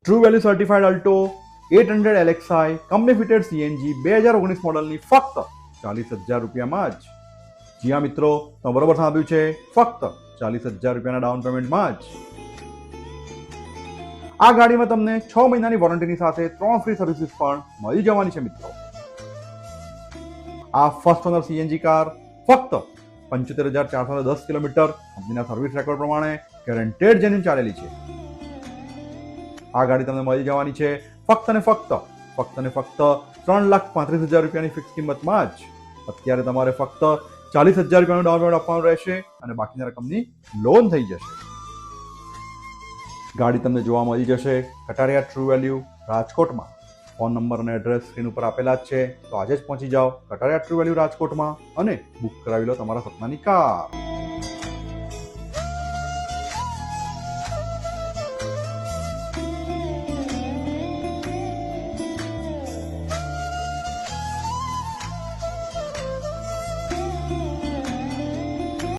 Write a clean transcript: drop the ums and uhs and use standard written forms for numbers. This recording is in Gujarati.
True value certified Alto 800 LXI company fitted CNG 2019 મોડલની ફક્ત 40,000 રૂપિયામાં જ. જી હા મિત્રો, તમે બરોબર સાંભળ્યું છે, ફક્ત 40,000 રૂપિયાના ડાઉન પેમેન્ટમાં જ. આ ગાડીમાં તમને 6 મહિનાની વોરંટીની સાથે 3 ફ્રી સર્વિસીસ પણ મળી જવાની છે મિત્રો. આ ફર્સ્ટ ઓનર CNG કાર ફક્ત 75,410 કિલોમીટર કંપનીના સર્વિસ રેકોર્ડ પ્રમાણે ગેરંટેડ જેન્યુઇન ચાલેલી છે. આ ગાડી તમને મળી જવાની છે ફક્ત ને ફક્ત 3,35,000 રૂપિયાની ફિક્સ કિંમતમાં જ. અત્યારે તમારે ફક્ત 40,000 રૂપિયાનું ડાઉન પેમેન્ટ આપવાનું રહેશે અને બાકીની રકમની લોન થઈ જશે. ગાડી તમને જોવા મળી જશે કટારિયા ટ્રુ વેલ્યુ રાજકોટમાં. ફોન નંબર અને એડ્રેસ સ્ક્રીન ઉપર આપેલા જ છે, તો આજે જ પહોંચી જાઓ કટારિયા ટ્રુ વેલ્યુ રાજકોટમાં અને બુક કરાવી લો તમારા સપનાની કાર.